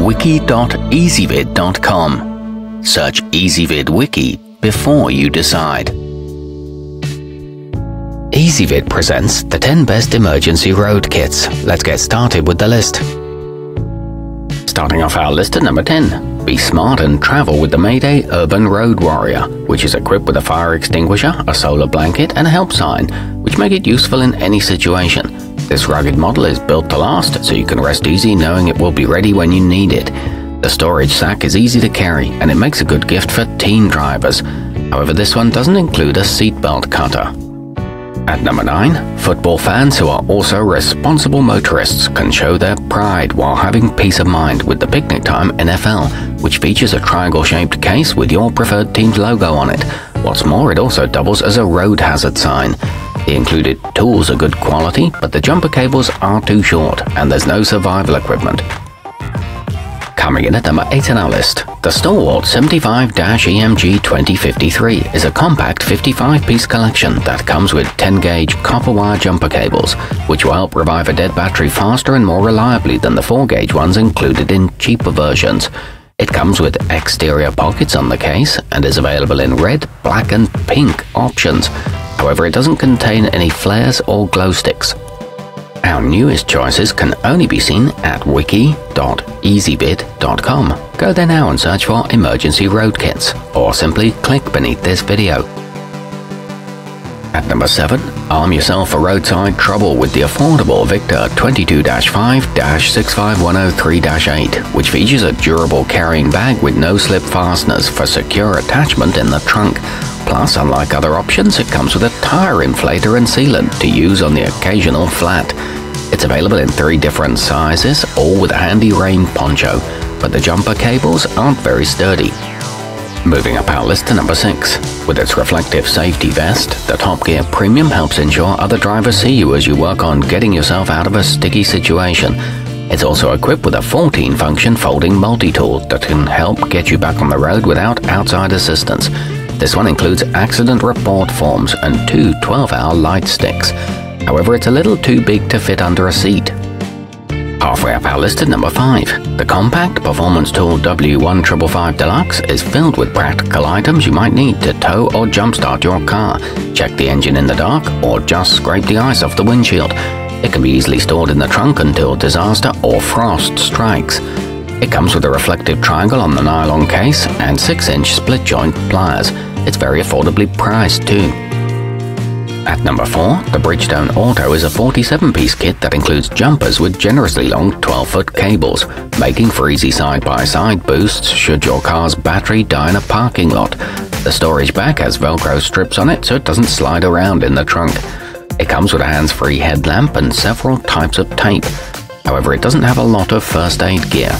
wiki.ezvid.com. Search Ezvid Wiki before you decide. Ezvid presents the 10 best emergency road kits. Let's get started with the list. Starting off our list at number 10. Be smart and travel with the Mayday Urban Road Warrior, which is equipped with a fire extinguisher, a solar blanket, and a help sign, which make it useful in any situation. This rugged model is built to last, so you can rest easy knowing it will be ready when you need it. The storage sack is easy to carry, and it makes a good gift for teen drivers. However, this one doesn't include a seatbelt cutter. At number 9, football fans who are also responsible motorists can show their pride while having peace of mind with the Picnic Time NFL, which features a triangle-shaped case with your preferred team's logo on it. What's more, it also doubles as a road hazard sign. The included tools are good quality, but the jumper cables are too short, and there's no survival equipment. Coming in at number 8 on our list, the Stalwart 75-EMG 2053 is a compact 55-piece collection that comes with 10-gauge copper wire jumper cables, which will help revive a dead battery faster and more reliably than the 4-gauge ones included in cheaper versions. It comes with exterior pockets on the case and is available in red, black and pink options. However, it doesn't contain any flares or glow sticks. Our newest choices can only be seen at wiki.ezvid.com. Go there now and search for emergency road kits, or simply click beneath this video. At number 7, arm yourself for roadside trouble with the affordable Victor 22-5-65103-8, which features a durable carrying bag with no-slip fasteners for secure attachment in the trunk. Plus, unlike other options, it comes with a tire inflator and sealant to use on the occasional flat. It's available in 3 different sizes, all with a handy rain poncho, but the jumper cables aren't very sturdy. Moving up our list to number 6. With its reflective safety vest, the Top Gear Premium helps ensure other drivers see you as you work on getting yourself out of a sticky situation. It's also equipped with a 14-function folding multi-tool that can help get you back on the road without outside assistance. This one includes accident report forms and 2 12-hour light sticks. However, it's a little too big to fit under a seat. Halfway up our list at number 5. The compact performance tool W1555 Deluxe is filled with practical items you might need to tow or jumpstart your car, check the engine in the dark, or just scrape the ice off the windshield. It can be easily stored in the trunk until disaster or frost strikes. It comes with a reflective triangle on the nylon case and 6-inch split-joint pliers. It's very affordably priced too. At number 4, the Bridgestone Auto is a 47-piece kit that includes jumpers with generously long 12-foot cables, making for easy side-by-side boosts should your car's battery die in a parking lot. The storage bag has Velcro strips on it so it doesn't slide around in the trunk. It comes with a hands-free headlamp and several types of tape. However, it doesn't have a lot of first aid gear.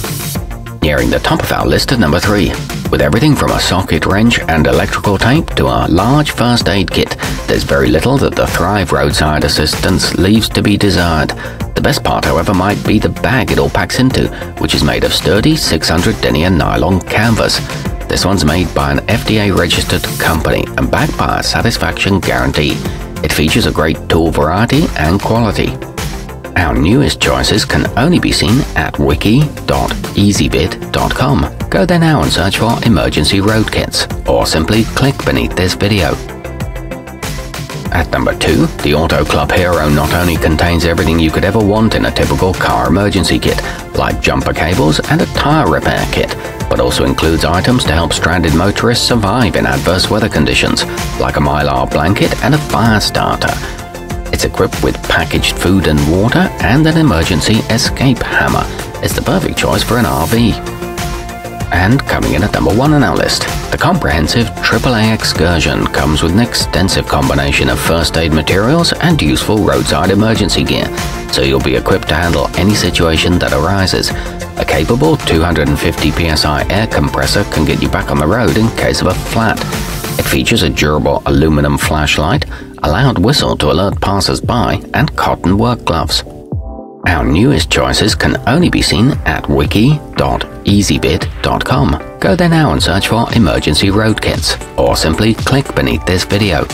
Nearing the top of our list at number 3. With everything from a socket wrench and electrical tape to a large first aid kit, there's very little that the Thrive roadside assistance leaves to be desired. The best part, however, might be the bag it all packs into, which is made of sturdy 600 denier nylon canvas. This one's made by an FDA-registered company and backed by a satisfaction guarantee. It features a great tool variety and quality. Our newest choices can only be seen at wiki.ezvid.com. Go there now and search for emergency road kits, or simply click beneath this video. At number 2, the Auto Club Hero not only contains everything you could ever want in a typical car emergency kit, like jumper cables and a tire repair kit, but also includes items to help stranded motorists survive in adverse weather conditions, like a Mylar blanket and a fire starter. It's equipped with packaged food and water and an emergency escape hammer. It's the perfect choice for an RV. And coming in at number 1 on our list, the comprehensive AAA Excursion comes with an extensive combination of first aid materials and useful roadside emergency gear, so you'll be equipped to handle any situation that arises. A capable 250 psi air compressor can get you back on the road in case of a flat. It features a durable aluminum flashlight, a loud whistle to alert passers-by, and cotton work gloves. Our newest choices can only be seen at wiki.ezvid.com. Go there now and search for emergency road kits, or simply click beneath this video.